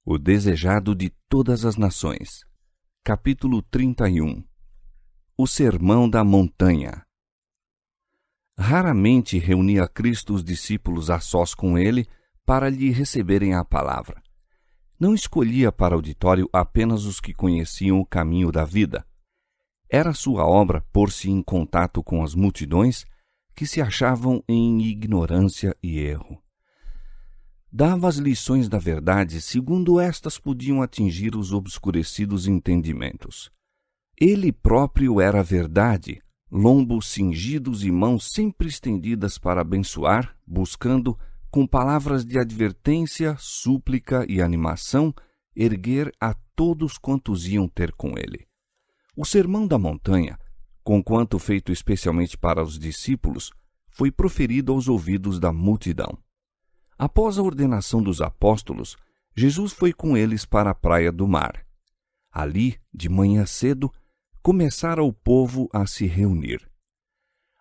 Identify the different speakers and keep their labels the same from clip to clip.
Speaker 1: O desejado de todas as nações. Capítulo 31. O Sermão da Montanha. Raramente reunia Cristo os discípulos a sós com ele para lhe receberem a palavra. Não escolhia para auditório apenas os que conheciam o caminho da vida. Era sua obra pôr-se em contato com as multidões que se achavam em ignorância e erro. Dava as lições da verdade segundo estas podiam atingir os obscurecidos entendimentos. Ele próprio era a verdade, lombos cingidos e mãos sempre estendidas para abençoar, buscando, com palavras de advertência, súplica e animação, erguer a todos quantos iam ter com ele. O Sermão da Montanha, conquanto feito especialmente para os discípulos, foi proferido aos ouvidos da multidão. Após a ordenação dos apóstolos, Jesus foi com eles para a praia do mar. Ali, de manhã cedo, começara o povo a se reunir.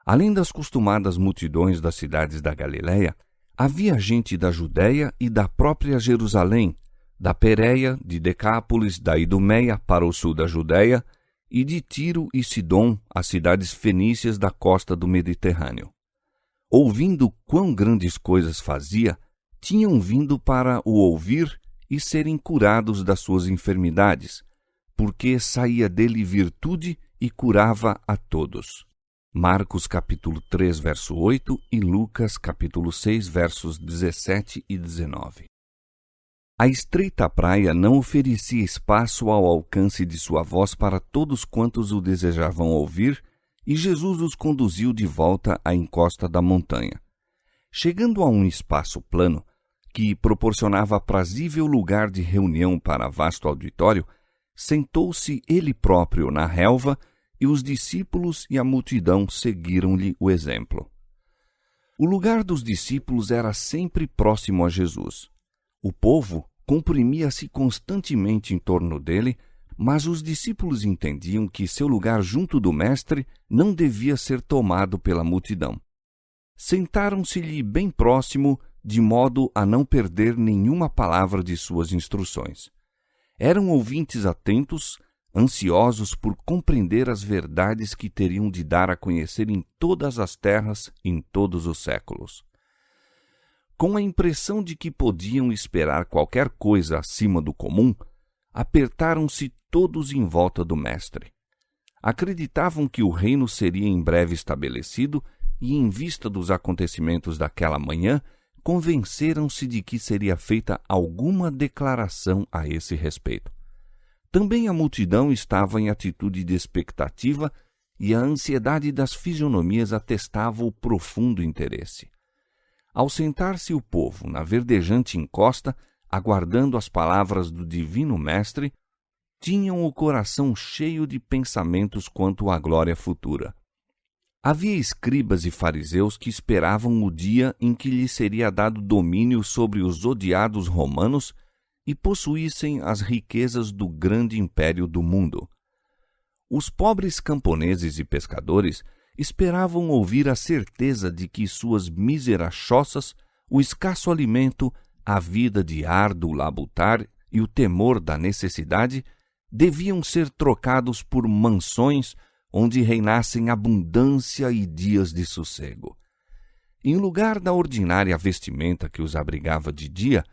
Speaker 1: Além das costumadas multidões das cidades da Galiléia, havia gente da Judéia e da própria Jerusalém, da Pérea, de Decápolis, da Idumeia para o sul da Judéia, e de Tiro e Sidom, as cidades fenícias da costa do Mediterrâneo. Ouvindo quão grandes coisas fazia, tinham vindo para o ouvir e serem curados das suas enfermidades, porque saía dele virtude e curava a todos. Marcos capítulo 3, verso 8 e Lucas capítulo 6, versos 17 e 19. A estreita praia não oferecia espaço ao alcance de sua voz para todos quantos o desejavam ouvir, e Jesus os conduziu de volta à encosta da montanha. Chegando a um espaço plano, que proporcionava aprazível lugar de reunião para vasto auditório, sentou-se ele próprio na relva e os discípulos e a multidão seguiram-lhe o exemplo. O lugar dos discípulos era sempre próximo a Jesus. O povo comprimia-se constantemente em torno dele, mas os discípulos entendiam que seu lugar junto do Mestre não devia ser tomado pela multidão. Sentaram-se-lhe bem próximo, de modo a não perder nenhuma palavra de suas instruções. Eram ouvintes atentos, ansiosos por compreender as verdades que teriam de dar a conhecer em todas as terras, em todos os séculos. Com a impressão de que podiam esperar qualquer coisa acima do comum, apertaram-se todos em volta do Mestre. Acreditavam que o reino seria em breve estabelecido e, em vista dos acontecimentos daquela manhã, convenceram-se de que seria feita alguma declaração a esse respeito. Também a multidão estava em atitude de expectativa e a ansiedade das fisionomias atestava o profundo interesse. Ao sentar-se o povo na verdejante encosta, aguardando as palavras do Divino Mestre, tinham o coração cheio de pensamentos quanto à glória futura. Havia escribas e fariseus que esperavam o dia em que lhes seria dado domínio sobre os odiados romanos e possuíssem as riquezas do grande império do mundo. Os pobres camponeses e pescadores esperavam ouvir a certeza de que suas míseras choças, o escasso alimento, a vida de árduo labutar e o temor da necessidade deviam ser trocados por mansões onde reinassem abundância e dias de sossego. Em lugar da ordinária vestimenta que os abrigava de dia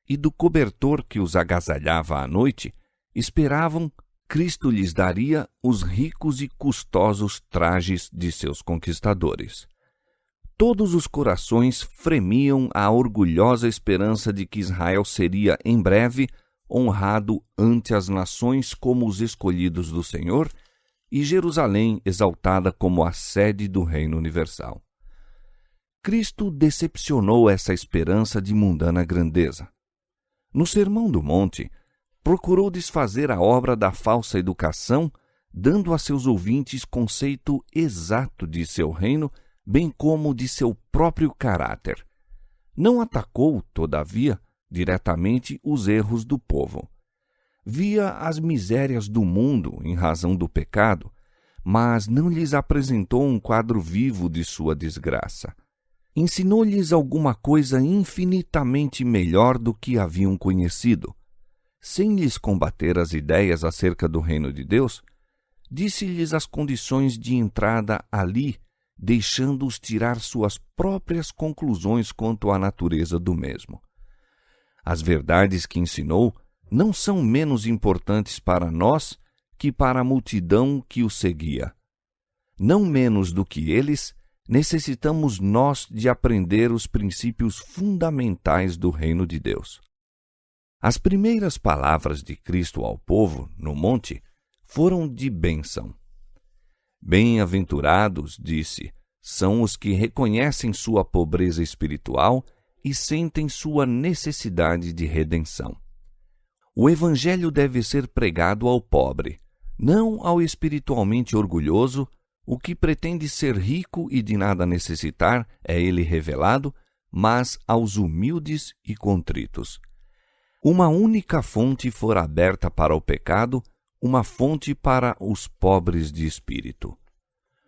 Speaker 1: e do cobertor que os agasalhava à noite, esperavam Cristo lhes daria os ricos e custosos trajes de seus conquistadores. Todos os corações fremiam à orgulhosa esperança de que Israel seria, em breve, honrado ante as nações como os escolhidos do Senhor, e Jerusalém exaltada como a sede do reino universal. Cristo decepcionou essa esperança de mundana grandeza. No Sermão do Monte, procurou desfazer a obra da falsa educação, dando a seus ouvintes conceito exato de seu reino, bem como de seu próprio caráter. Não atacou, todavia, diretamente os erros do povo. Via as misérias do mundo em razão do pecado, mas não lhes apresentou um quadro vivo de sua desgraça. Ensinou-lhes alguma coisa infinitamente melhor do que haviam conhecido. sem lhes combater as ideias acerca do reino de Deus, disse-lhes as condições de entrada ali, deixando-os tirar suas próprias conclusões quanto à natureza do mesmo. As verdades que ensinou não são menos importantes para nós que para a multidão que o seguia. Não menos do que eles, necessitamos nós de aprender os princípios fundamentais do reino de Deus. As primeiras palavras de Cristo ao povo, no monte, foram de bênção. Bem-aventurados, disse, são os que reconhecem sua pobreza espiritual e sentem sua necessidade de redenção. O Evangelho deve ser pregado ao pobre, não ao espiritualmente orgulhoso. O que pretende ser rico e de nada necessitar é ele revelado, mas aos humildes e contritos. Uma única fonte fora aberta para o pecado, uma fonte para os pobres de espírito.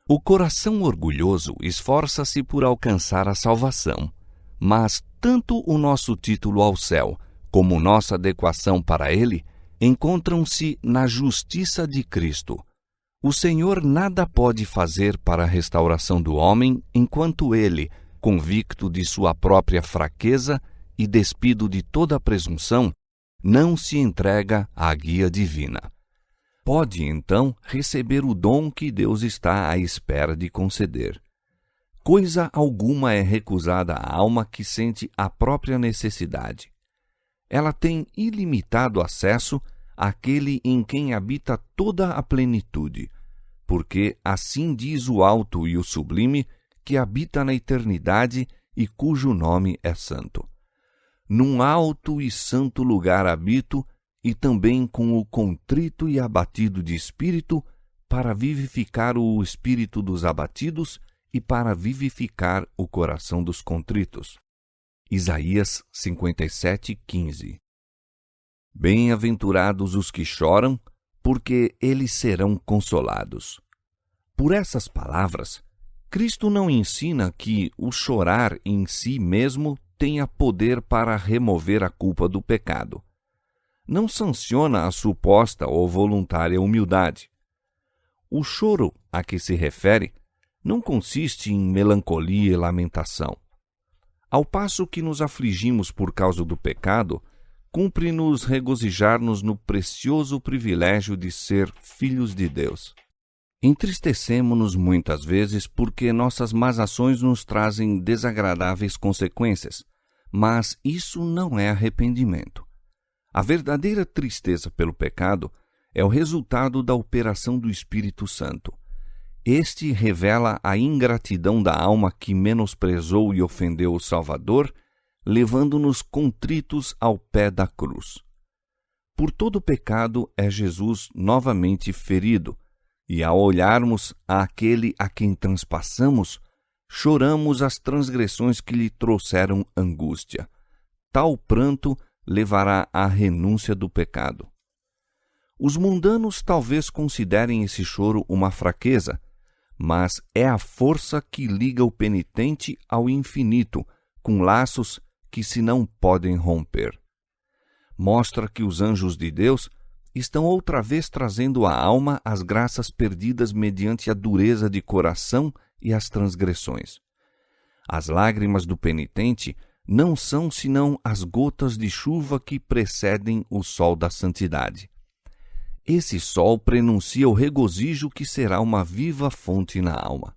Speaker 1: O coração orgulhoso esforça-se por alcançar a salvação, mas tanto o nosso título ao céu como nossa adequação para ele encontram-se na justiça de Cristo. O Senhor nada pode fazer para a restauração do homem enquanto ele, convicto de sua própria fraqueza e despido de toda a presunção, não se entrega à guia divina. Pode, então, receber o dom que Deus está à espera de conceder. Coisa alguma é recusada à alma que sente a própria necessidade. Ela tem ilimitado acesso àquele em quem habita toda a plenitude, porque assim diz o alto e o sublime, que habita na eternidade e cujo nome é santo. Num alto e santo lugar habito, e também com o contrito e abatido de espírito, para vivificar o espírito dos abatidos e para vivificar o coração dos contritos. Isaías 57:15. Bem-aventurados os que choram, porque eles serão consolados. Por essas palavras, Cristo não ensina que o chorar em si mesmo tenha poder para remover a culpa do pecado. Não sanciona a suposta ou voluntária humildade. O choro a que se refere não consiste em melancolia e lamentação. Ao passo que nos afligimos por causa do pecado, cumpre-nos regozijar-nos no precioso privilégio de ser filhos de Deus. Entristecemo-nos muitas vezes porque nossas más ações nos trazem desagradáveis consequências, mas isso não é arrependimento. A verdadeira tristeza pelo pecado é o resultado da operação do Espírito Santo. Este revela a ingratidão da alma que menosprezou e ofendeu o Salvador, levando-nos contritos ao pé da cruz. Por todo pecado é Jesus novamente ferido, e ao olharmos àquele a quem transpassamos, choramos as transgressões que lhe trouxeram angústia. Tal pranto levará à renúncia do pecado. Os mundanos talvez considerem esse choro uma fraqueza, mas é a força que liga o penitente ao infinito, com laços que se não podem romper. Mostra que os anjos de Deus estão outra vez trazendo à alma as graças perdidas mediante a dureza de coração e as transgressões. As lágrimas do penitente não são senão as gotas de chuva que precedem o sol da santidade. Esse sol prenuncia o regozijo que será uma viva fonte na alma.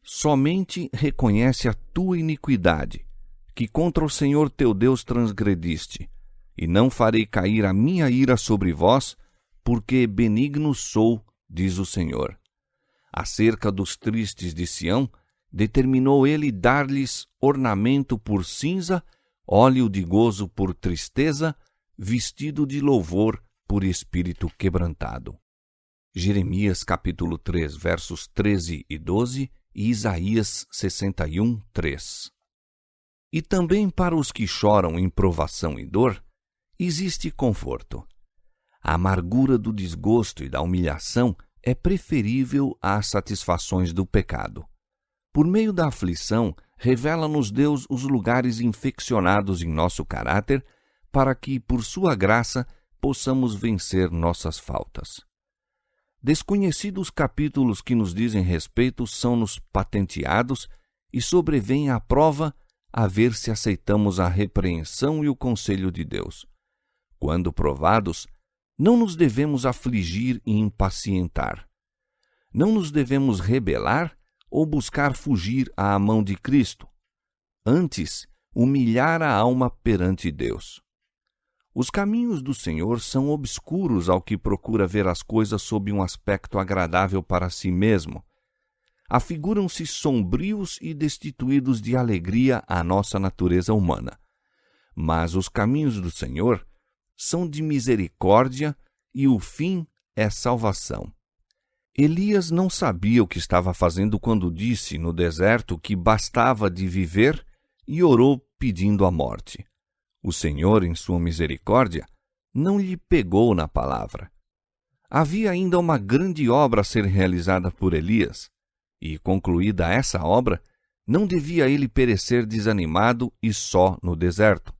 Speaker 1: Somente reconhece a tua iniquidade, que contra o Senhor teu Deus transgrediste, e não farei cair a minha ira sobre vós, porque benigno sou, diz o Senhor. Acerca dos tristes de Sião, determinou ele dar-lhes ornamento por cinza, óleo de gozo por tristeza, vestido de louvor por espírito quebrantado. Jeremias capítulo 3, versos 13 e 12 e Isaías 61, 3. E também para os que choram em provação e dor, existe conforto. A amargura do desgosto e da humilhação é preferível às satisfações do pecado. Por meio da aflição, revela-nos Deus os lugares infeccionados em nosso caráter, para que, por sua graça, possamos vencer nossas faltas. Desconhecidos capítulos que nos dizem respeito são-nos patenteados e sobrevém a prova a ver se aceitamos a repreensão e o conselho de Deus. Quando provados, não nos devemos afligir e impacientar. Não nos devemos rebelar ou buscar fugir à mão de Cristo. Antes, humilhar a alma perante Deus. Os caminhos do Senhor são obscuros ao que procura ver as coisas sob um aspecto agradável para si mesmo. Afiguram-se sombrios e destituídos de alegria à nossa natureza humana. Mas os caminhos do Senhor são de misericórdia e o fim é salvação. Elias não sabia o que estava fazendo quando disse no deserto que bastava de viver e orou pedindo a morte. O Senhor, em sua misericórdia, não lhe pegou na palavra. Havia ainda uma grande obra a ser realizada por Elias, e, concluída essa obra, não devia ele perecer desanimado e só no deserto.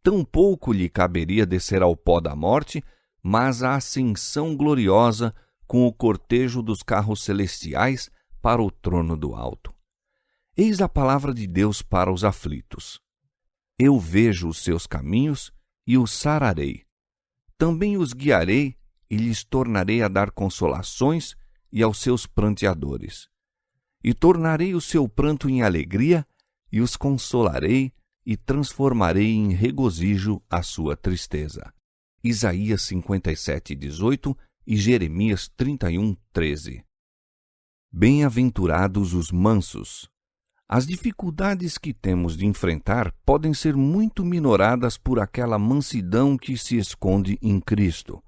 Speaker 1: Tampouco lhe caberia descer ao pó da morte, mas a ascensão gloriosa com o cortejo dos carros celestiais para o trono do alto. Eis a palavra de Deus para os aflitos. Eu vejo os seus caminhos e os sararei. Também os guiarei e lhes tornarei a dar consolações e aos seus pranteadores. E tornarei o seu pranto em alegria e os consolarei e transformarei em regozijo a sua tristeza. Isaías 57:18 e Jeremias 31:13. Bem-aventurados os mansos. As dificuldades que temos de enfrentar podem ser muito minoradas por aquela mansidão que se esconde em Cristo.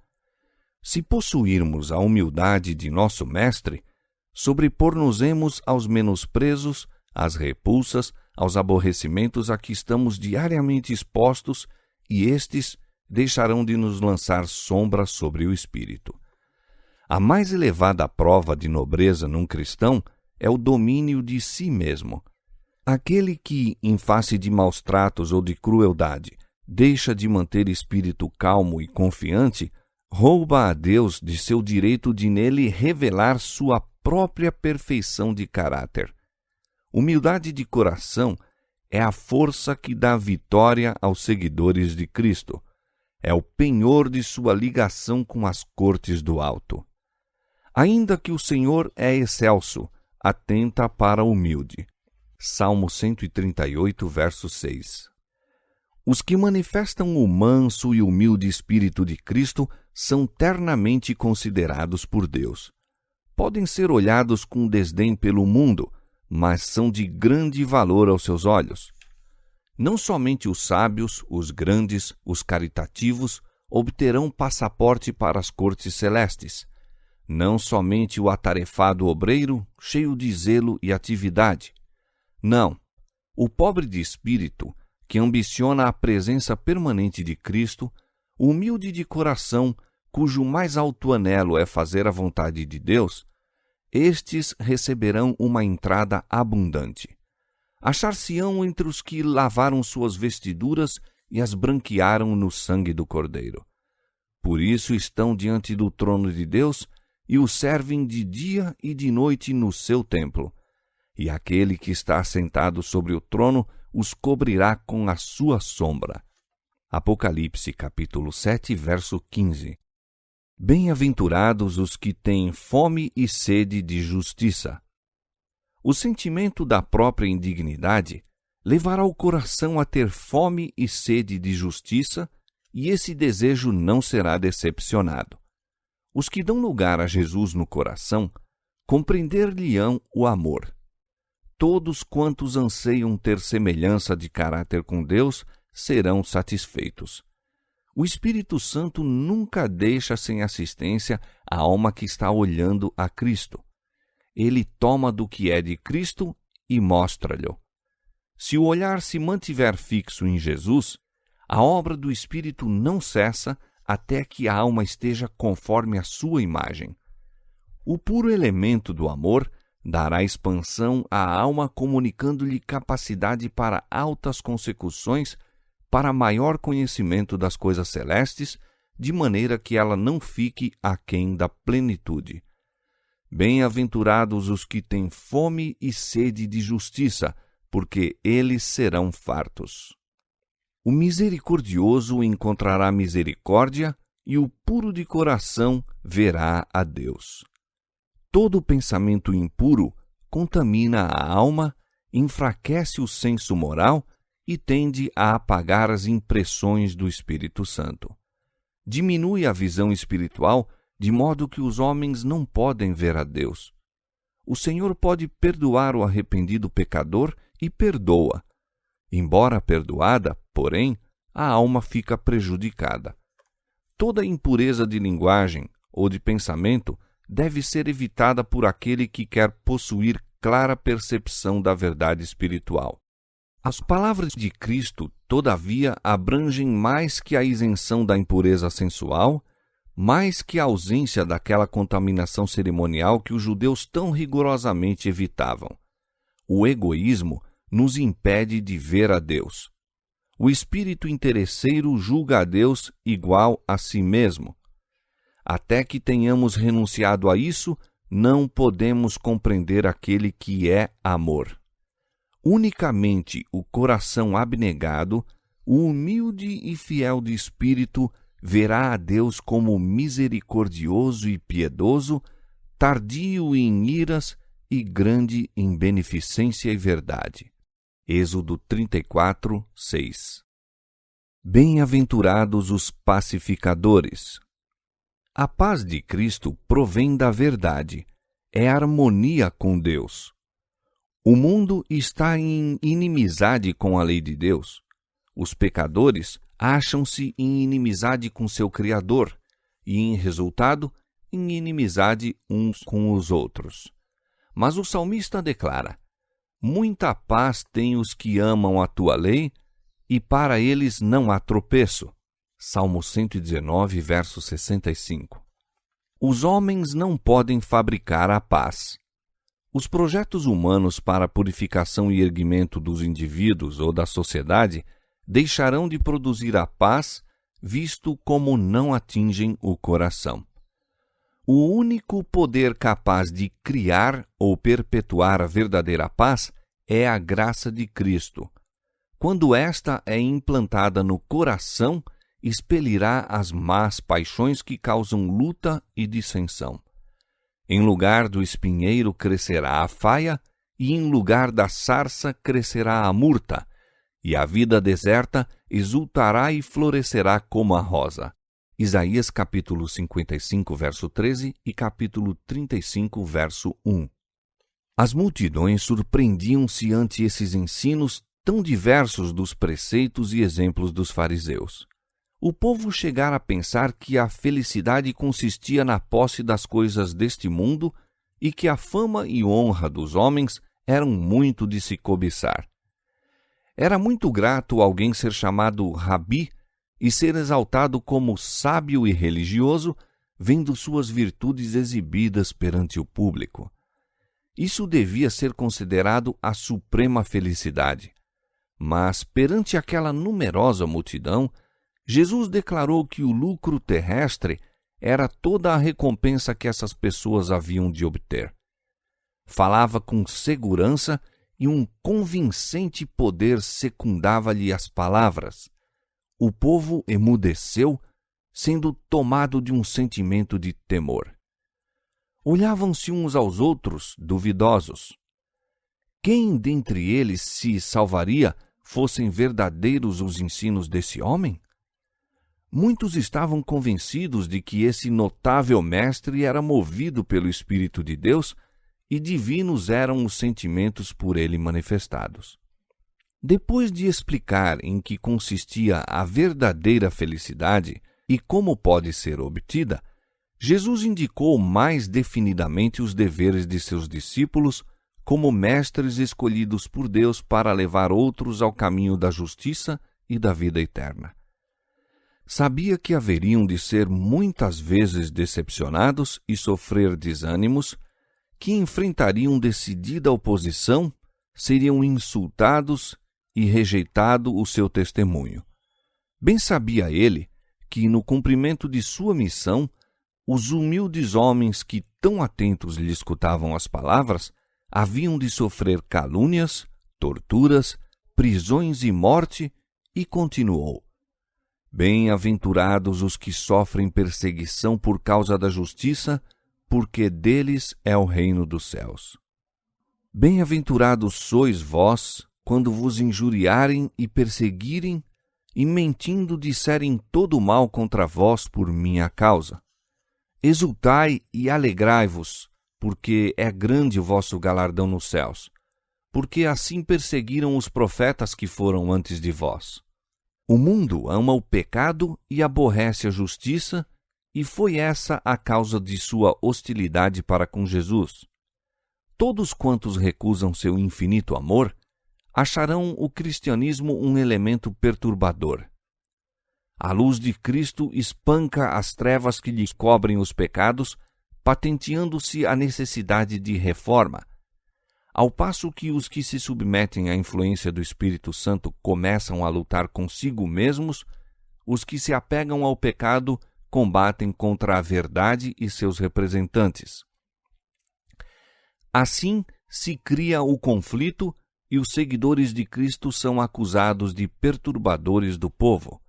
Speaker 1: Se possuirmos a humildade de nosso Mestre, sobrepor-nos-emos aos menosprezos, às repulsas, aos aborrecimentos a que estamos diariamente expostos, e estes deixarão de nos lançar sombra sobre o espírito. A mais elevada prova de nobreza num cristão é o domínio de si mesmo. Aquele que, em face de maus tratos ou de crueldade, deixa de manter espírito calmo e confiante, rouba a Deus de seu direito de nele revelar sua própria perfeição de caráter. Humildade de coração é a força que dá vitória aos seguidores de Cristo. É o penhor de sua ligação com as cortes do alto. Ainda que o Senhor é excelso, atenta para o humilde. Salmo 138, verso 6. Os que manifestam o manso e humilde espírito de Cristo são ternamente considerados por Deus. Podem ser olhados com desdém pelo mundo, mas são de grande valor aos seus olhos. Não somente os sábios, os grandes, os caritativos obterão passaporte para as cortes celestes. Não somente o atarefado obreiro, cheio de zelo e atividade. Não, o pobre de espírito, que ambiciona a presença permanente de Cristo, o humilde de coração, cujo mais alto anelo é fazer a vontade de Deus, estes receberão uma entrada abundante. Achar-se-ão entre os que lavaram suas vestiduras e as branquearam no sangue do Cordeiro. Por isso estão diante do trono de Deus e o servem de dia e de noite no seu templo. E aquele que está assentado sobre o trono os cobrirá com a sua sombra. Apocalipse capítulo 7, verso 15. Bem-aventurados os que têm fome e sede de justiça. O sentimento da própria indignidade levará o coração a ter fome e sede de justiça, e esse desejo não será decepcionado. Os que dão lugar a Jesus no coração compreender-lhe-ão o amor. Todos quantos anseiam ter semelhança de caráter com Deus serão satisfeitos. O Espírito Santo nunca deixa sem assistência a alma que está olhando a Cristo. Ele toma do que é de Cristo e mostra-lhe. Se o olhar se mantiver fixo em Jesus, a obra do Espírito não cessa até que a alma esteja conforme a sua imagem. O puro elemento do amor dará expansão à alma, comunicando-lhe capacidade para altas consecuções, para maior conhecimento das coisas celestes, de maneira que ela não fique aquém da plenitude. Bem-aventurados os que têm fome e sede de justiça, porque eles serão fartos. O misericordioso encontrará misericórdia, e o puro de coração verá a Deus. Todo pensamento impuro contamina a alma, enfraquece o senso moral e tende a apagar as impressões do Espírito Santo. Diminui a visão espiritual, de modo que os homens não podem ver a Deus. O Senhor pode perdoar o arrependido pecador e perdoa. Embora perdoada, porém, a alma fica prejudicada. Toda impureza de linguagem ou de pensamento deve ser evitada por aquele que quer possuir clara percepção da verdade espiritual. As palavras de Cristo, todavia, abrangem mais que a isenção da impureza sensual, mais que a ausência daquela contaminação cerimonial que os judeus tão rigorosamente evitavam. O egoísmo nos impede de ver a Deus. O espírito interesseiro julga a Deus igual a si mesmo. Até que tenhamos renunciado a isso, não podemos compreender aquele que é amor. Unicamente o coração abnegado, o humilde e fiel de espírito, verá a Deus como misericordioso e piedoso, tardio em iras e grande em beneficência e verdade. Êxodo 34, 6. Bem-aventurados os pacificadores. A paz de Cristo provém da verdade, é harmonia com Deus. O mundo está em inimizade com a lei de Deus. Os pecadores acham-se em inimizade com seu Criador e, em resultado, em inimizade uns com os outros. Mas o salmista declara: muita paz têm os que amam a tua lei, e para eles não há tropeço. Salmo 119, verso 65. Os homens não podem fabricar a paz. Os projetos humanos para a purificação e erguimento dos indivíduos ou da sociedade deixarão de produzir a paz, visto como não atingem o coração. O único poder capaz de criar ou perpetuar a verdadeira paz é a graça de Cristo. Quando esta é implantada no coração, expelirá as más paixões que causam luta e dissensão. Em lugar do espinheiro crescerá a faia, e em lugar da sarça crescerá a murta, e a vida deserta exultará e florescerá como a rosa. Isaías capítulo 55, verso 13 e capítulo 35, verso 1. As multidões surpreendiam-se ante esses ensinos tão diversos dos preceitos e exemplos dos fariseus. O povo chegara a pensar que a felicidade consistia na posse das coisas deste mundo e que a fama e honra dos homens eram muito de se cobiçar. Era muito grato alguém ser chamado Rabi e ser exaltado como sábio e religioso, vendo suas virtudes exibidas perante o público. Isso devia ser considerado a suprema felicidade. Mas, perante aquela numerosa multidão, Jesus declarou que o lucro terrestre era toda a recompensa que essas pessoas haviam de obter. Falava com segurança e um convincente poder secundava-lhe as palavras. O povo emudeceu, sendo tomado de um sentimento de temor. Olhavam-se uns aos outros, duvidosos. Quem dentre eles se salvaria, fossem verdadeiros os ensinos desse homem? Muitos estavam convencidos de que esse notável mestre era movido pelo Espírito de Deus e divinos eram os sentimentos por ele manifestados. Depois de explicar em que consistia a verdadeira felicidade e como pode ser obtida, Jesus indicou mais definidamente os deveres de seus discípulos como mestres escolhidos por Deus para levar outros ao caminho da justiça e da vida eterna. Sabia que haveriam de ser muitas vezes decepcionados e sofrer desânimos, que enfrentariam decidida oposição, seriam insultados e rejeitado o seu testemunho. Bem sabia ele que, no cumprimento de sua missão, os humildes homens que tão atentos lhe escutavam as palavras haviam de sofrer calúnias, torturas, prisões e morte, e continuou: Bem-aventurados os que sofrem perseguição por causa da justiça, porque deles é o reino dos céus. Bem-aventurados sois vós, quando vos injuriarem e perseguirem, e mentindo disserem todo o mal contra vós por minha causa. Exultai e alegrai-vos, porque é grande o vosso galardão nos céus, porque assim perseguiram os profetas que foram antes de vós. O mundo ama o pecado e aborrece a justiça, e foi essa a causa de sua hostilidade para com Jesus. Todos quantos recusam seu infinito amor acharão o cristianismo um elemento perturbador. A luz de Cristo espanca as trevas que lhes cobrem os pecados, patenteando-se a necessidade de reforma, ao passo que os que se submetem à influência do Espírito Santo começam a lutar consigo mesmos, os que se apegam ao pecado combatem contra a verdade e seus representantes. Assim se cria o conflito e os seguidores de Cristo são acusados de perturbadores do povo.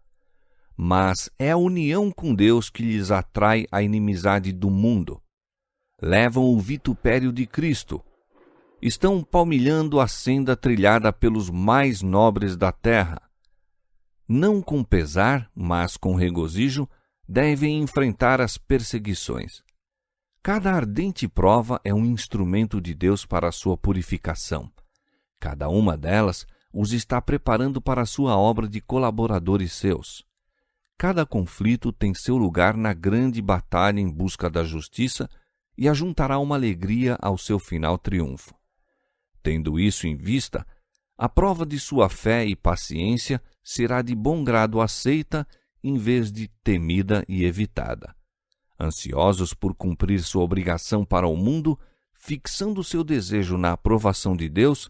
Speaker 1: Mas é a união com Deus que lhes atrai a inimizade do mundo. Levam o vitupério de Cristo. Estão palmilhando a senda trilhada pelos mais nobres da terra. Não com pesar, mas com regozijo, devem enfrentar as perseguições. Cada ardente prova é um instrumento de Deus para a sua purificação. Cada uma delas os está preparando para a sua obra de colaboradores seus. Cada conflito tem seu lugar na grande batalha em busca da justiça e ajuntará uma alegria ao seu final triunfo. Tendo isso em vista, a prova de sua fé e paciência será de bom grado aceita em vez de temida e evitada. Ansiosos por cumprir sua obrigação para o mundo, fixando seu desejo na aprovação de Deus,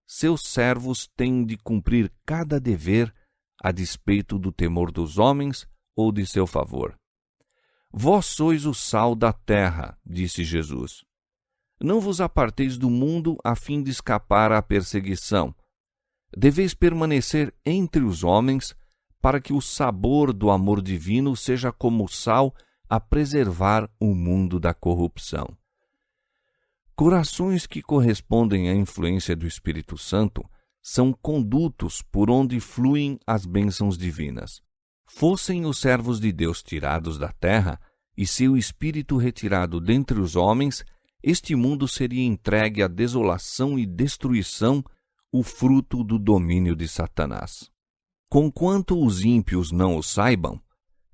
Speaker 1: seus servos têm de cumprir cada dever a despeito do temor dos homens ou de seu favor. Vós sois o sal da terra, disse Jesus. Não vos aparteis do mundo a fim de escapar à perseguição. Deveis permanecer entre os homens, para que o sabor do amor divino seja como o sal a preservar o mundo da corrupção. Corações que correspondem à influência do Espírito Santo são condutos por onde fluem as bênçãos divinas. Fossem os servos de Deus tirados da terra e seu espírito retirado dentre os homens, este mundo seria entregue à desolação e destruição, o fruto do domínio de Satanás. Conquanto os ímpios não o saibam,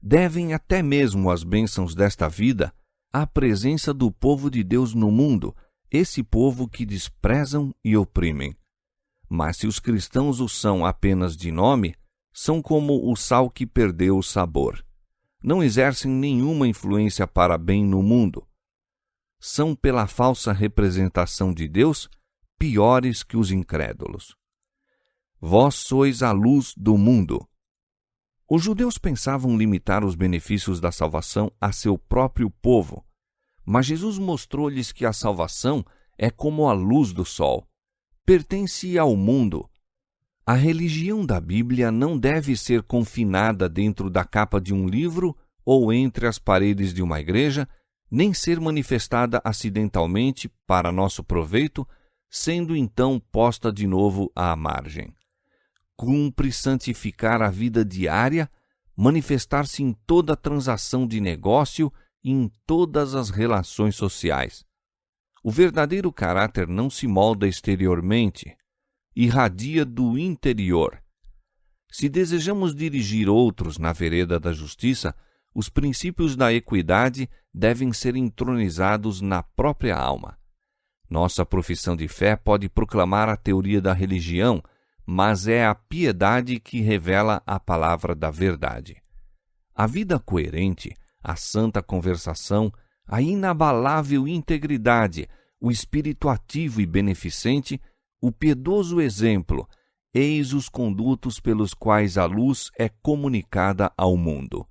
Speaker 1: devem até mesmo as bênçãos desta vida à presença do povo de Deus no mundo, esse povo que desprezam e oprimem. Mas se os cristãos o são apenas de nome, são como o sal que perdeu o sabor. Não exercem nenhuma influência para bem no mundo. São, pela falsa representação de Deus, piores que os incrédulos. Vós sois a luz do mundo. Os judeus pensavam limitar os benefícios da salvação a seu próprio povo, mas Jesus mostrou-lhes que a salvação é como a luz do sol. Pertence ao mundo. A religião da Bíblia não deve ser confinada dentro da capa de um livro ou entre as paredes de uma igreja, nem ser manifestada acidentalmente para nosso proveito, sendo então posta de novo à margem. Cumpre santificar a vida diária, manifestar-se em toda transação de negócio e em todas as relações sociais. O verdadeiro caráter não se molda exteriormente, irradia do interior. Se desejamos dirigir outros na vereda da justiça, os princípios da equidade devem ser entronizados na própria alma. Nossa profissão de fé pode proclamar a teoria da religião, mas é a piedade que revela a palavra da verdade. A vida coerente, a santa conversação, a inabalável integridade, o espírito ativo e beneficente, o piedoso exemplo eis os condutos pelos quais a luz é comunicada ao mundo.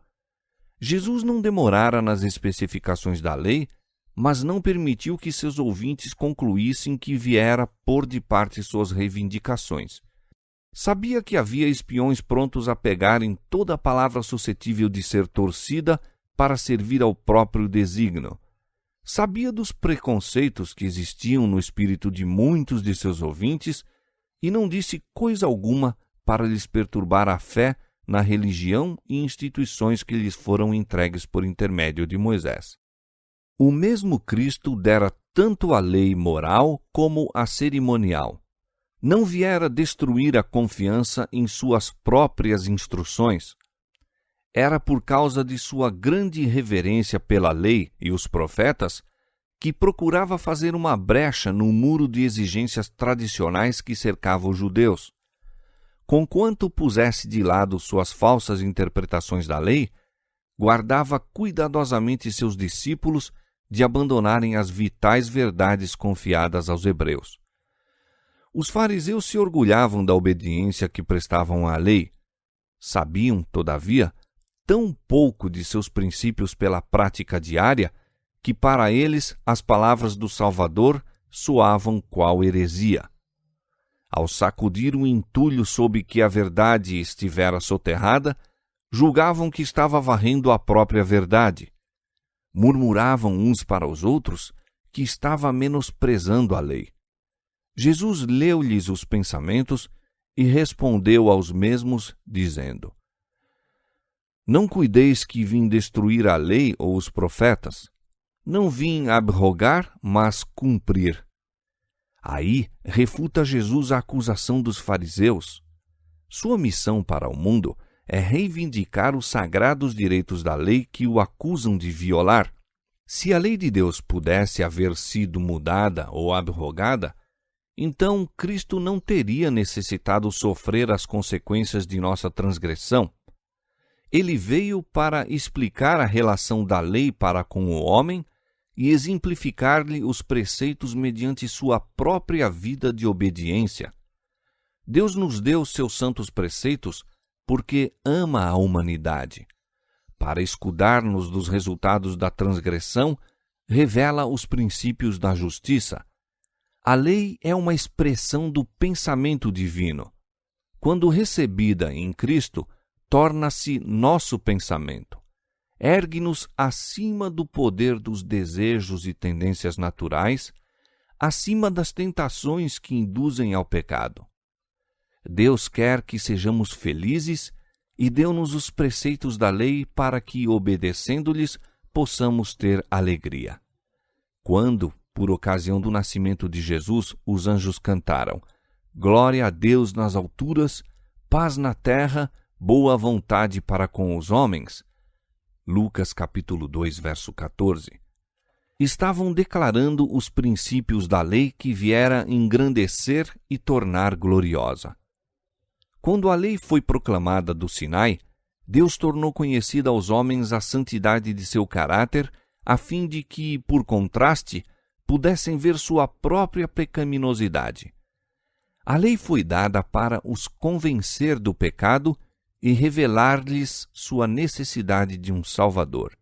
Speaker 1: Jesus não demorara nas especificações da lei, mas não permitiu que seus ouvintes concluíssem que viera pôr de parte suas reivindicações. Sabia que havia espiões prontos a pegarem toda a palavra suscetível de ser torcida para servir ao próprio desígnio. Sabia dos preconceitos que existiam no espírito de muitos de seus ouvintes e não disse coisa alguma para lhes perturbar a fé na religião e instituições que lhes foram entregues por intermédio de Moisés. O mesmo Cristo dera tanto a lei moral como a cerimonial. Não viera destruir a confiança em suas próprias instruções. Era por causa de sua grande reverência pela lei e os profetas que procurava fazer uma brecha no muro de exigências tradicionais que cercava os judeus. Conquanto pusesse de lado suas falsas interpretações da lei, guardava cuidadosamente seus discípulos de abandonarem as vitais verdades confiadas aos hebreus. Os fariseus se orgulhavam da obediência que prestavam à lei. Sabiam, todavia, tão pouco de seus princípios pela prática diária que para eles as palavras do Salvador soavam qual heresia. Ao sacudir o entulho sob que a verdade estivera soterrada, julgavam que estava varrendo a própria verdade. Murmuravam uns para os outros que estava menosprezando a lei. Jesus leu-lhes os pensamentos e respondeu aos mesmos, dizendo: Não cuideis que vim destruir a lei ou os profetas. Não vim abrogar, mas cumprir. Aí refuta Jesus a acusação dos fariseus. Sua missão para o mundo é reivindicar os sagrados direitos da lei que o acusam de violar. Se a lei de Deus pudesse haver sido mudada ou abrogada, então Cristo não teria necessitado sofrer as consequências de nossa transgressão. Ele veio para explicar a relação da lei para com o homem e exemplificar-lhe os preceitos mediante sua própria vida de obediência. Deus nos deu seus santos preceitos porque ama a humanidade. Para escudar-nos dos resultados da transgressão, revela os princípios da justiça. A lei é uma expressão do pensamento divino. Quando recebida em Cristo, torna-se nosso pensamento. Ergue-nos acima do poder dos desejos e tendências naturais, acima das tentações que induzem ao pecado. Deus quer que sejamos felizes e deu-nos os preceitos da lei para que, obedecendo-lhes, possamos ter alegria. Quando, por ocasião do nascimento de Jesus, os anjos cantaram: Glória a Deus nas alturas, paz na terra, boa vontade para com os homens. Lucas capítulo 2, verso 14. Estavam declarando os princípios da lei que viera engrandecer e tornar gloriosa. Quando a lei foi proclamada do Sinai, Deus tornou conhecida aos homens a santidade de seu caráter, a fim de que, por contraste, pudessem ver sua própria pecaminosidade. A lei foi dada para os convencer do pecado e revelar-lhes sua necessidade de um Salvador.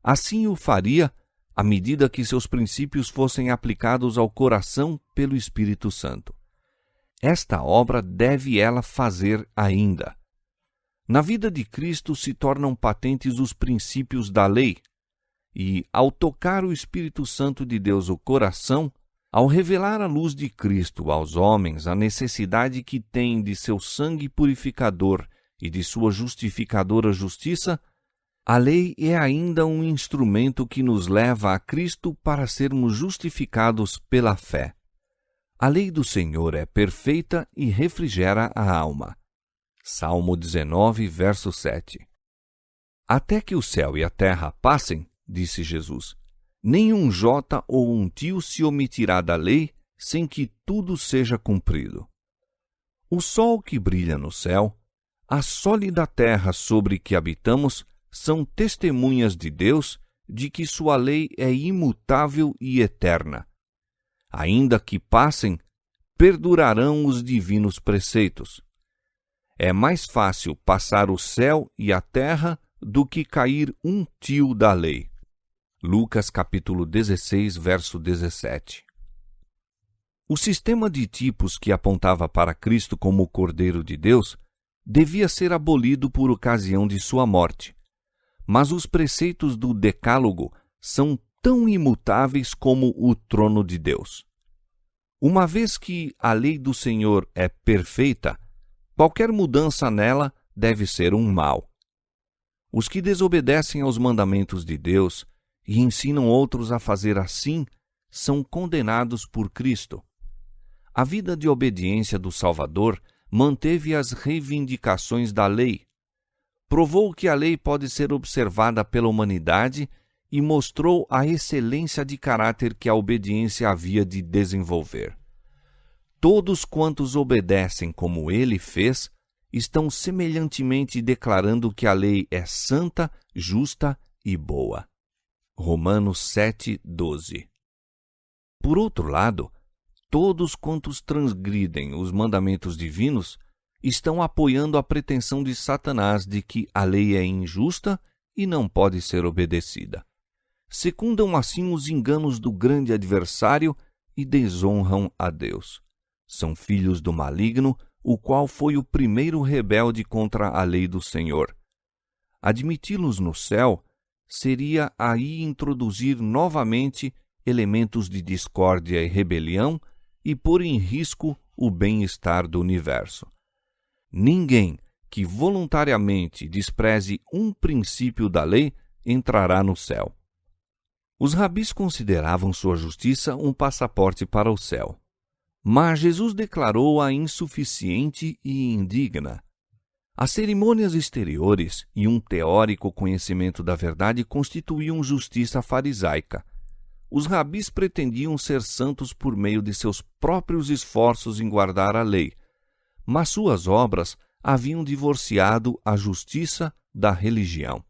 Speaker 1: Assim o faria à medida que seus princípios fossem aplicados ao coração pelo Espírito Santo. Esta obra deve ela fazer ainda. Na vida de Cristo se tornam patentes os princípios da lei, e, ao tocar o Espírito Santo de Deus o coração, ao revelar a luz de Cristo aos homens a necessidade que têm de seu sangue purificador e de sua justificadora justiça, a lei é ainda um instrumento que nos leva a Cristo para sermos justificados pela fé. A lei do Senhor é perfeita e refrigera a alma. Salmo 19, verso 7. Até que o céu e a terra passem, disse Jesus, nem um jota ou um tio se omitirá da lei sem que tudo seja cumprido. O sol que brilha no céu, a sólida terra sobre que habitamos, são testemunhas de Deus de que sua lei é imutável e eterna. Ainda que passem, perdurarão os divinos preceitos. É mais fácil passar o céu e a terra do que cair um tio da lei. Lucas capítulo 16, verso 17. O sistema de tipos que apontava para Cristo como o Cordeiro de Deus devia ser abolido por ocasião de sua morte. Mas os preceitos do Decálogo são tão imutáveis como o trono de Deus. Uma vez que a lei do Senhor é perfeita, qualquer mudança nela deve ser um mal. Os que desobedecem aos mandamentos de Deus e ensinam outros a fazer assim são condenados por Cristo. A vida de obediência do Salvador manteve as reivindicações da lei, provou que a lei pode ser observada pela humanidade e mostrou a excelência de caráter que a obediência havia de desenvolver. Todos quantos obedecem como ele fez, estão semelhantemente declarando que a lei é santa, justa e boa. Romanos 7:12. Por outro lado, todos quantos transgridem os mandamentos divinos estão apoiando a pretensão de Satanás de que a lei é injusta e não pode ser obedecida. Secundam assim os enganos do grande adversário e desonram a Deus. São filhos do maligno, o qual foi o primeiro rebelde contra a lei do Senhor. Admiti-los no céu seria aí introduzir novamente elementos de discórdia e rebelião e pôr em risco o bem-estar do universo. Ninguém que voluntariamente despreze um princípio da lei entrará no céu. Os rabis consideravam sua justiça um passaporte para o céu. Mas Jesus declarou-a insuficiente e indigna. As cerimônias exteriores e um teórico conhecimento da verdade constituíam justiça farisaica. Os rabis pretendiam ser santos por meio de seus próprios esforços em guardar a lei, mas suas obras haviam divorciado a justiça da religião.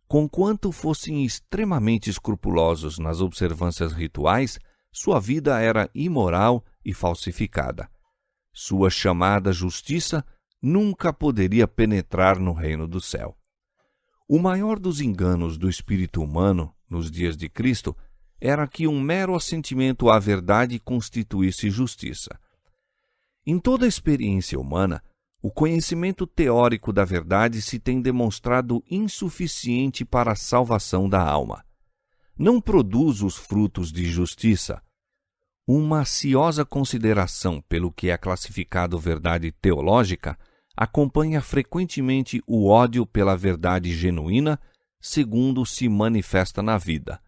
Speaker 1: Conquanto fossem extremamente escrupulosos nas observâncias rituais, sua vida era imoral e falsificada. Sua chamada justiça nunca poderia penetrar no reino do céu. O maior dos enganos do espírito humano nos dias de Cristo era que um mero assentimento à verdade constituísse justiça. Em toda a experiência humana, o conhecimento teórico da verdade se tem demonstrado insuficiente para a salvação da alma. Não produz os frutos de justiça. Uma ciosa consideração pelo que é classificado verdade teológica acompanha frequentemente o ódio pela verdade genuína, segundo se manifesta na vida.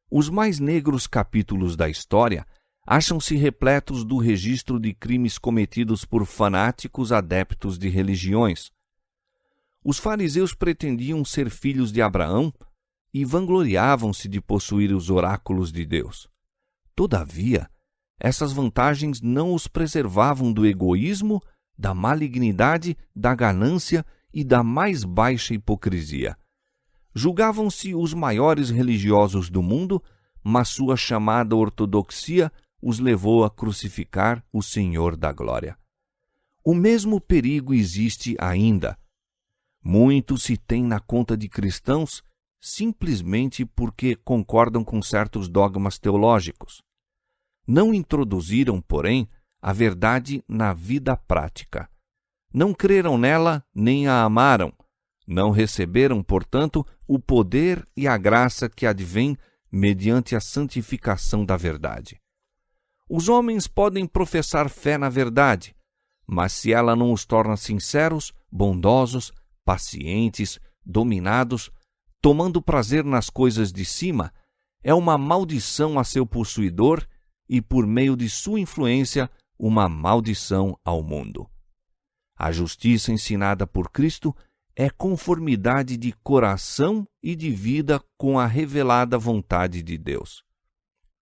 Speaker 1: Os mais negros capítulos da história acham-se repletos do registro de crimes cometidos por fanáticos adeptos de religiões. Os fariseus pretendiam ser filhos de Abraão e vangloriavam-se de possuir os oráculos de Deus. Todavia, essas vantagens não os preservavam do egoísmo, da malignidade, da ganância e da mais baixa hipocrisia. Julgavam-se os maiores religiosos do mundo, mas sua chamada ortodoxia os levou a crucificar o Senhor da Glória. O mesmo perigo existe ainda. Muito se tem na conta de cristãos simplesmente porque concordam com certos dogmas teológicos. Não introduziram, porém, a verdade na vida prática. Não creram nela nem a amaram. Não receberam, portanto, o poder e a graça que advém mediante a santificação da verdade. Os homens podem professar fé na verdade, mas se ela não os torna sinceros, bondosos, pacientes, dominados, tomando prazer nas coisas de cima, é uma maldição a seu possuidor e, por meio de sua influência, uma maldição ao mundo. A justiça ensinada por Cristo é conformidade de coração e de vida com a revelada vontade de Deus.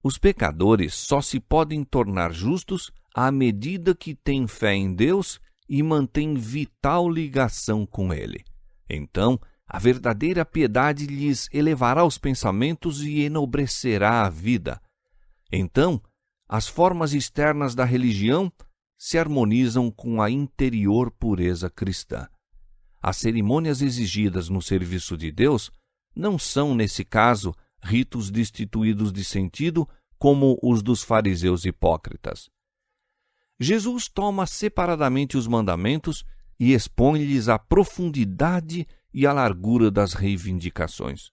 Speaker 1: Os pecadores só se podem tornar justos à medida que têm fé em Deus e mantêm vital ligação com Ele. Então, a verdadeira piedade lhes elevará os pensamentos e enobrecerá a vida. Então, as formas externas da religião se harmonizam com a interior pureza cristã. As cerimônias exigidas no serviço de Deus não são, nesse caso, ritos destituídos de sentido como os dos fariseus hipócritas. Jesus toma separadamente os mandamentos e expõe-lhes a profundidade e a largura das reivindicações.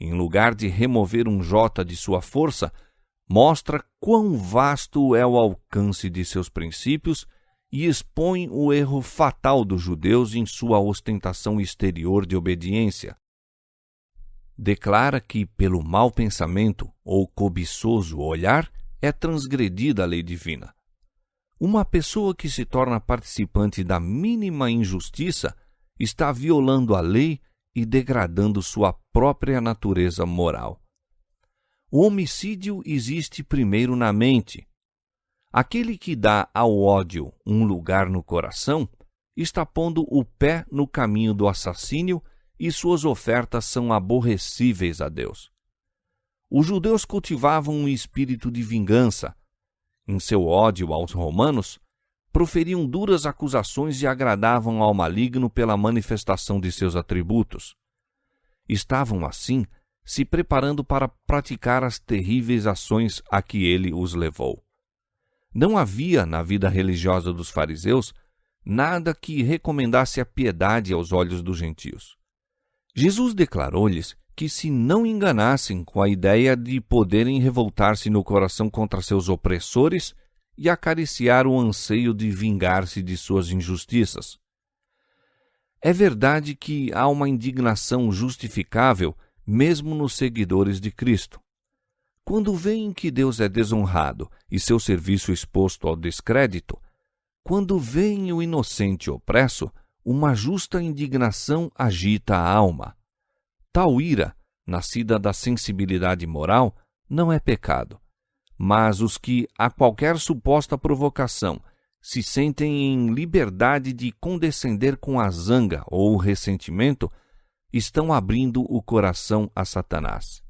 Speaker 1: Em lugar de remover um jota de sua força, mostra quão vasto é o alcance de seus princípios e expõe o erro fatal dos judeus em sua ostentação exterior de obediência. Declara que, pelo mau pensamento ou cobiçoso olhar, é transgredida a lei divina. Uma pessoa que se torna participante da mínima injustiça está violando a lei e degradando sua própria natureza moral. O homicídio existe primeiro na mente. Aquele que dá ao ódio um lugar no coração está pondo o pé no caminho do assassínio e suas ofertas são aborrecíveis a Deus. Os judeus cultivavam um espírito de vingança. Em seu ódio aos romanos, proferiam duras acusações e agradavam ao maligno pela manifestação de seus atributos. Estavam, assim, se preparando para praticar as terríveis ações a que ele os levou. Não havia, na vida religiosa dos fariseus, nada que recomendasse a piedade aos olhos dos gentios. Jesus declarou-lhes que se não enganassem com a ideia de poderem revoltar-se no coração contra seus opressores e acariciar o anseio de vingar-se de suas injustiças. É verdade que há uma indignação justificável mesmo nos seguidores de Cristo. Quando veem que Deus é desonrado e seu serviço exposto ao descrédito, quando veem o inocente opresso, uma justa indignação agita a alma. Tal ira, nascida da sensibilidade moral, não é pecado. Mas os que, a qualquer suposta provocação, se sentem em liberdade de condescender com a zanga ou o ressentimento, estão abrindo o coração a Satanás.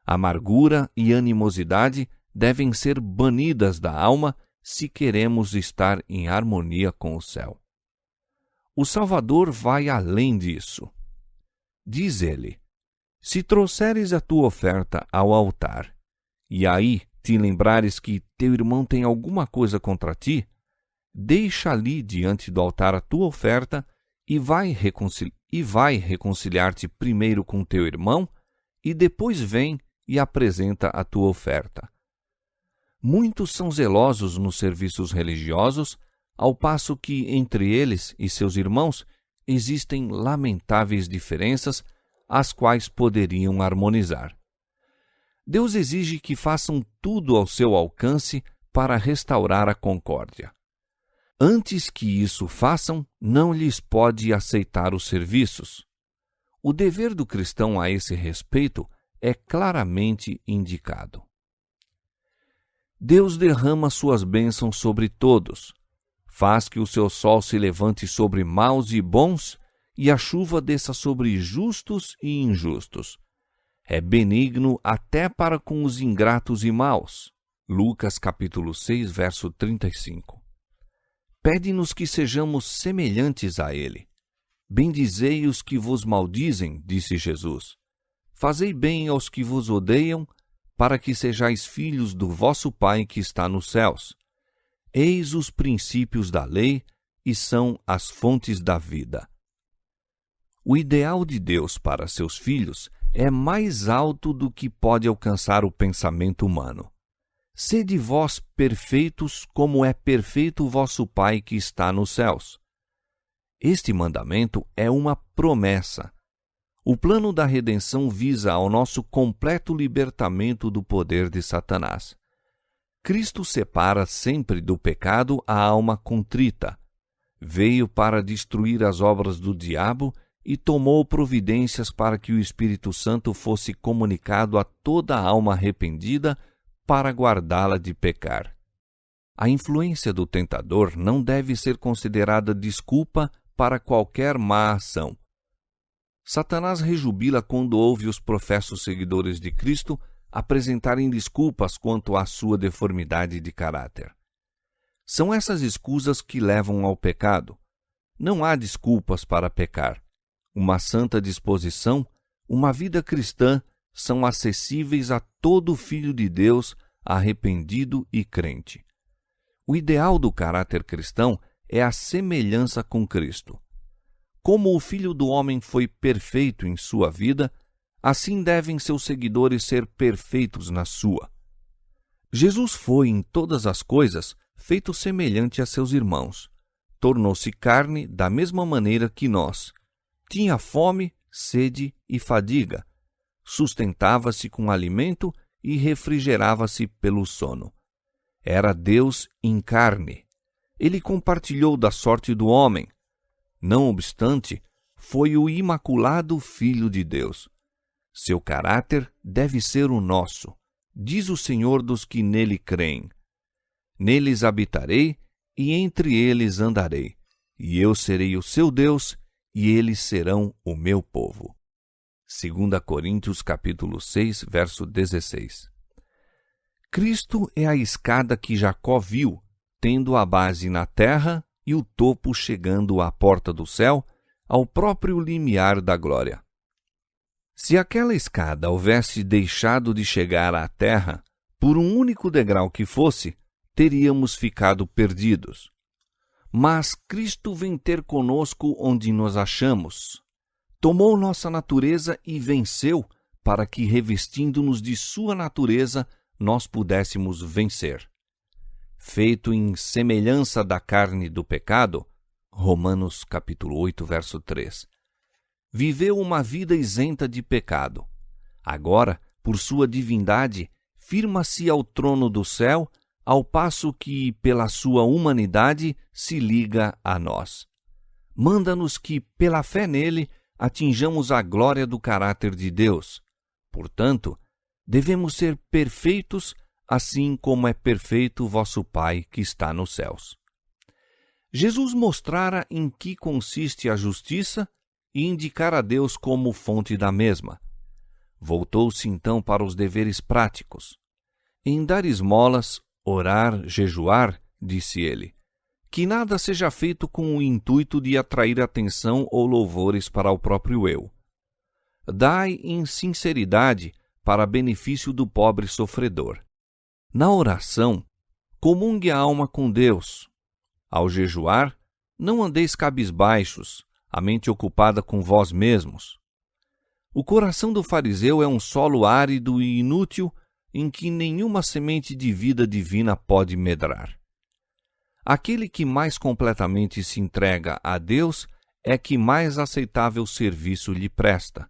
Speaker 1: Amargura e animosidade devem ser banidas da alma se queremos estar em harmonia com o céu. O Salvador vai além disso. Diz ele: se trouxeres a tua oferta ao altar, e aí te lembrares que teu irmão tem alguma coisa contra ti, deixa ali diante do altar a tua oferta e vai reconciliar-te primeiro com teu irmão, e depois vem e apresenta a tua oferta. Muitos são zelosos nos serviços religiosos, ao passo que entre eles e seus irmãos existem lamentáveis diferenças, as quais poderiam harmonizar. Deus exige que façam tudo ao seu alcance para restaurar a concórdia. Antes que isso façam, não lhes pode aceitar os serviços. O dever do cristão a esse respeito é claramente indicado. Deus derrama suas bênçãos sobre todos, faz que o seu sol se levante sobre maus e bons, e a chuva desça sobre justos e injustos. É benigno até para com os ingratos e maus. Lucas capítulo 6, verso 35. Pede-nos que sejamos semelhantes a ele. Bendizei os que vos maldizem, disse Jesus. Fazei bem aos que vos odeiam, para que sejais filhos do vosso Pai que está nos céus. Eis os princípios da lei e são as fontes da vida. O ideal de Deus para seus filhos é mais alto do que pode alcançar o pensamento humano. Sede vós perfeitos, como é perfeito o vosso Pai que está nos céus. Este mandamento é uma promessa. O plano da redenção visa ao nosso completo libertamento do poder de Satanás. Cristo separa sempre do pecado a alma contrita. Veio para destruir as obras do diabo e tomou providências para que o Espírito Santo fosse comunicado a toda alma arrependida para guardá-la de pecar. A influência do tentador não deve ser considerada desculpa para qualquer má ação. Satanás rejubila quando ouve os professos seguidores de Cristo apresentarem desculpas quanto à sua deformidade de caráter. São essas escusas que levam ao pecado. Não há desculpas para pecar. Uma santa disposição, uma vida cristã são acessíveis a todo filho de Deus arrependido e crente. O ideal do caráter cristão é a semelhança com Cristo. Como o Filho do Homem foi perfeito em sua vida, assim devem seus seguidores ser perfeitos na sua. Jesus foi, em todas as coisas, feito semelhante a seus irmãos. Tornou-se carne da mesma maneira que nós. Tinha fome, sede e fadiga. Sustentava-se com alimento e refrigerava-se pelo sono. Era Deus em carne. Ele compartilhou da sorte do homem. Não obstante, foi o imaculado Filho de Deus. Seu caráter deve ser o nosso, diz o Senhor dos que nele creem. Neles habitarei e entre eles andarei, e eu serei o seu Deus, e eles serão o meu povo. 2 Coríntios capítulo 6, verso 16. Cristo é a escada que Jacó viu, tendo a base na terra e o topo chegando à porta do céu, ao próprio limiar da glória. Se aquela escada houvesse deixado de chegar à terra, por um único degrau que fosse, teríamos ficado perdidos. Mas Cristo vem ter conosco onde nos achamos. Tomou nossa natureza e venceu, para que, revestindo-nos de sua natureza, nós pudéssemos vencer. Feito em semelhança da carne do pecado, Romanos capítulo 8, verso 3, viveu uma vida isenta de pecado. Agora, por sua divindade, firma-se ao trono do céu, ao passo que, pela sua humanidade, se liga a nós. Manda-nos que, pela fé nele, atinjamos a glória do caráter de Deus. Portanto, devemos ser perfeitos, assim como é perfeito vosso Pai que está nos céus. Jesus mostrara em que consiste a justiça e indicara a Deus como fonte da mesma. Voltou-se então para os deveres práticos. Em dar esmolas, orar, jejuar, disse ele, que nada seja feito com o intuito de atrair atenção ou louvores para o próprio eu. Dai em sinceridade para benefício do pobre sofredor. Na oração, comungue a alma com Deus. Ao jejuar, não andeis cabisbaixos, a mente ocupada com vós mesmos. O coração do fariseu é um solo árido e inútil em que nenhuma semente de vida divina pode medrar. Aquele que mais completamente se entrega a Deus é que mais aceitável serviço lhe presta,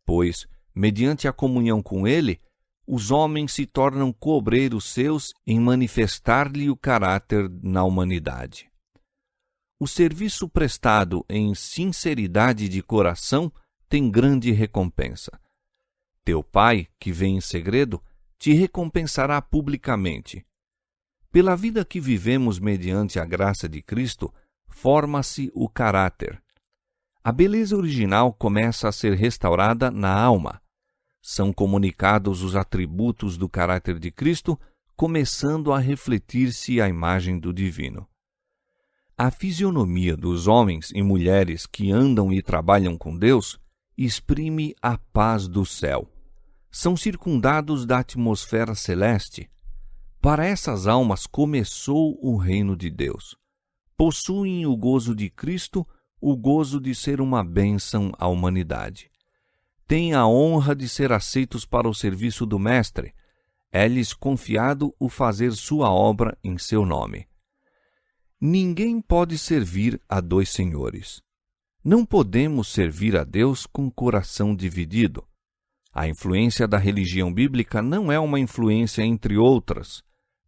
Speaker 1: pois, mediante a comunhão com Ele, os homens se tornam coobreiros seus em manifestar-lhe o caráter na humanidade. O serviço prestado em sinceridade de coração tem grande recompensa. Teu Pai, que vem em segredo, te recompensará publicamente. Pela vida que vivemos mediante a graça de Cristo, forma-se o caráter. A beleza original começa a ser restaurada na alma. São comunicados os atributos do caráter de Cristo, começando a refletir-se a imagem do divino. A fisionomia dos homens e mulheres que andam e trabalham com Deus exprime a paz do céu. São circundados da atmosfera celeste. Para essas almas começou o reino de Deus. Possuem o gozo de Cristo, o gozo de ser uma bênção à humanidade. Têm a honra de ser aceitos para o serviço do Mestre. É-lhes confiado o fazer sua obra em seu nome. Ninguém pode servir a dois senhores. Não podemos servir a Deus com coração dividido. A influência da religião bíblica não é uma influência entre outras.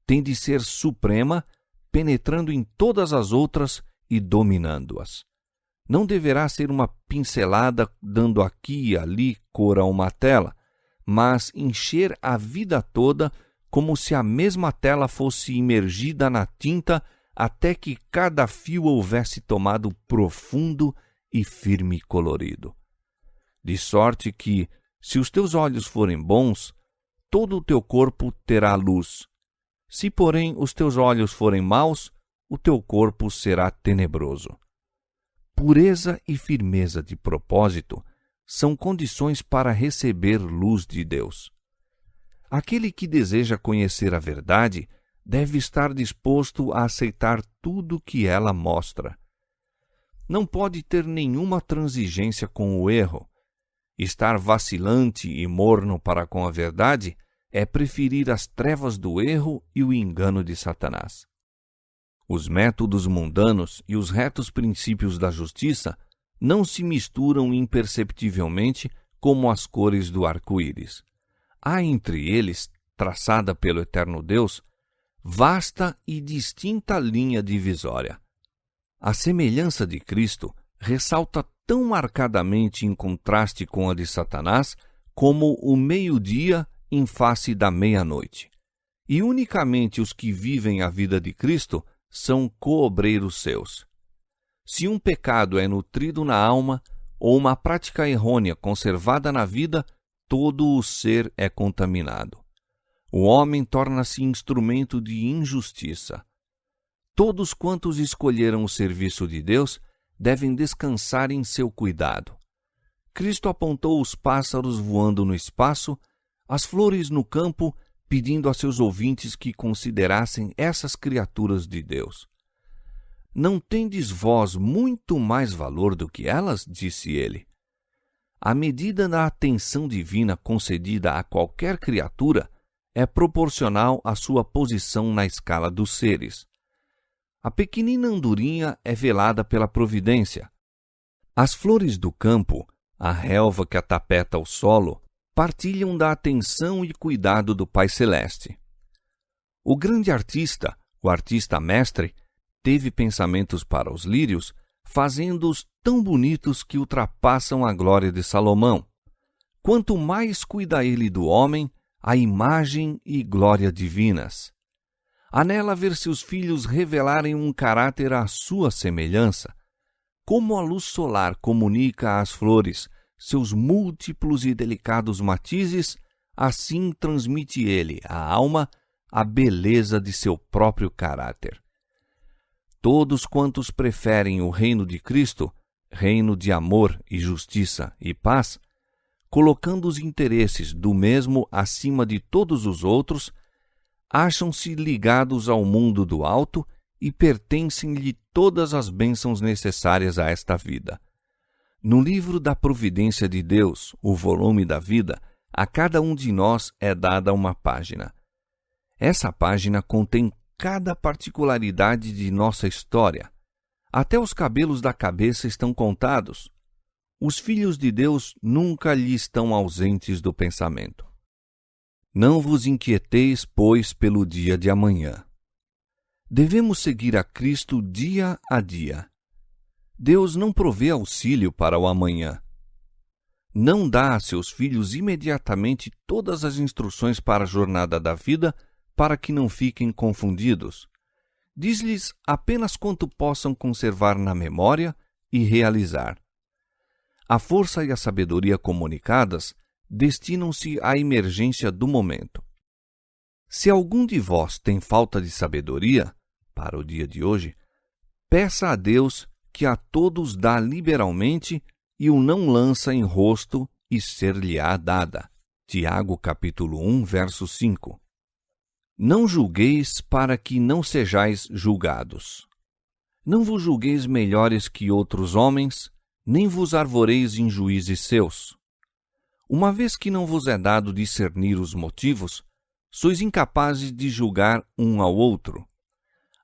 Speaker 1: Tem de ser suprema, penetrando em todas as outras e dominando-as. Não deverá ser uma pincelada dando aqui e ali cor a uma tela, mas encher a vida toda como se a mesma tela fosse imergida na tinta até que cada fio houvesse tomado profundo e firme colorido. De sorte que, se os teus olhos forem bons, todo o teu corpo terá luz. Se, porém, os teus olhos forem maus, o teu corpo será tenebroso. Pureza e firmeza de propósito são condições para receber luz de Deus. Aquele que deseja conhecer a verdade deve estar disposto a aceitar tudo que ela mostra. Não pode ter nenhuma transigência com o erro. Estar vacilante e morno para com a verdade é preferir as trevas do erro e o engano de Satanás. Os métodos mundanos e os retos princípios da justiça não se misturam imperceptivelmente como as cores do arco-íris. Há entre eles, traçada pelo eterno Deus, vasta e distinta linha divisória. A semelhança de Cristo ressalta tão marcadamente em contraste com a de Satanás como o meio-dia em face da meia-noite. E unicamente os que vivem a vida de Cristo são coobreiros seus. Se um pecado é nutrido na alma ou uma prática errônea conservada na vida, todo o ser é contaminado. O homem torna-se instrumento de injustiça. Todos quantos escolheram o serviço de Deus devem descansar em seu cuidado. Cristo apontou os pássaros voando no espaço, as flores no campo, pedindo a seus ouvintes que considerassem essas criaturas de Deus. Não tendes vós muito mais valor do que elas? Disse ele. A medida da atenção divina concedida a qualquer criatura é proporcional à sua posição na escala dos seres. A pequenina andorinha é velada pela providência. As flores do campo, a relva que atapeta o solo, partilham da atenção e cuidado do Pai Celeste. O grande artista, o artista mestre, teve pensamentos para os lírios, fazendo-os tão bonitos que ultrapassam a glória de Salomão. Quanto mais cuida ele do homem, a imagem e glória divinas. Anela ver seus filhos revelarem um caráter à sua semelhança. Como a luz solar comunica às flores seus múltiplos e delicados matizes, assim transmite ele à alma a beleza de seu próprio caráter. Todos quantos preferem o reino de Cristo, reino de amor e justiça e paz, colocando os interesses do mesmo acima de todos os outros, acham-se ligados ao mundo do alto e pertencem-lhe todas as bênçãos necessárias a esta vida. No livro da providência de Deus, o volume da vida, a cada um de nós é dada uma página. Essa página contém cada particularidade de nossa história. Até os cabelos da cabeça estão contados. Os filhos de Deus nunca lhe estão ausentes do pensamento. Não vos inquieteis, pois, pelo dia de amanhã. Devemos seguir a Cristo dia a dia. Deus não provê auxílio para o amanhã. Não dá a seus filhos imediatamente todas as instruções para a jornada da vida para que não fiquem confundidos. Diz-lhes apenas quanto possam conservar na memória e realizar. A força e a sabedoria comunicadas destinam-se à emergência do momento. Se algum de vós tem falta de sabedoria, para o dia de hoje, peça a Deus que a todos dá liberalmente e o não lança em rosto e ser-lhe-á dada. Tiago capítulo 1, verso 5. Não julgueis para que não sejais julgados. Não vos julgueis melhores que outros homens, nem vos arvoreis em juízes seus. Uma vez que não vos é dado discernir os motivos, sois incapazes de julgar um ao outro.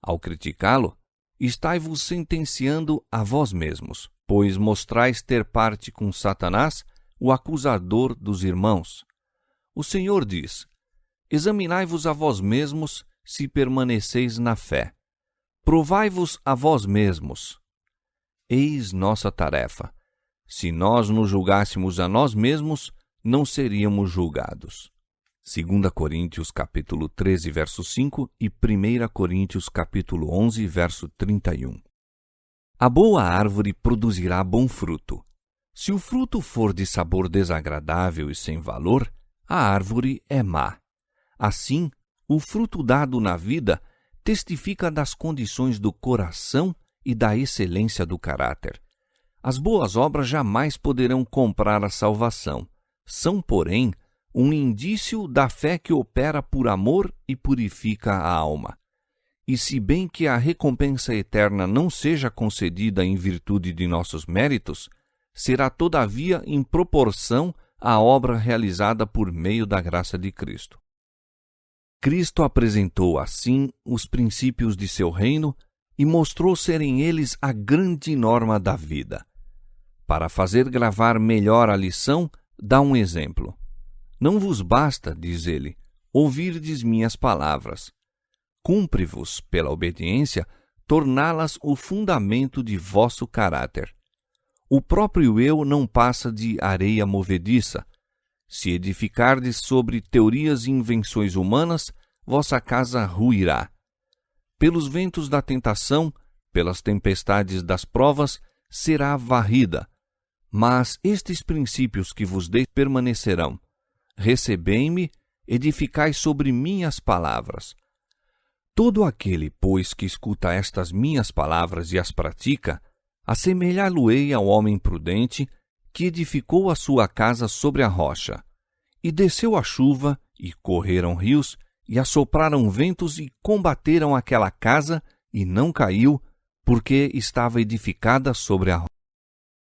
Speaker 1: Ao criticá-lo, estai-vos sentenciando a vós mesmos, pois mostrais ter parte com Satanás, o acusador dos irmãos. O Senhor diz: examinai-vos a vós mesmos se permaneceis na fé. Provai-vos a vós mesmos. Eis nossa tarefa. Se nós nos julgássemos a nós mesmos, não seríamos julgados. 2 Coríntios capítulo 13, verso 5 e 1 Coríntios capítulo 11, verso 31. A boa árvore produzirá bom fruto. Se o fruto for de sabor desagradável e sem valor, a árvore é má. Assim, o fruto dado na vida testifica das condições do coração e da excelência do caráter. As boas obras jamais poderão comprar a salvação. São, porém, um indício da fé que opera por amor e purifica a alma. E se bem que a recompensa eterna não seja concedida em virtude de nossos méritos, será todavia em proporção à obra realizada por meio da graça de Cristo. Cristo apresentou assim os princípios de seu reino e mostrou serem eles a grande norma da vida. Para fazer gravar melhor a lição, dá um exemplo. Não vos basta, diz ele, ouvirdes minhas palavras. Cumpre-vos, pela obediência, torná-las o fundamento de vosso caráter. O próprio eu não passa de areia movediça. Se edificardes sobre teorias e invenções humanas, vossa casa ruirá. Pelos ventos da tentação, pelas tempestades das provas, será varrida. Mas estes princípios que vos dei permanecerão. Recebei-me, edificai sobre minhas palavras. Todo aquele, pois, que escuta estas minhas palavras e as pratica, assemelhá-lo-ei ao homem prudente que edificou a sua casa sobre a rocha. E desceu a chuva, e correram rios, e assopraram ventos, e combateram aquela casa, e não caiu, porque estava edificada sobre a rocha.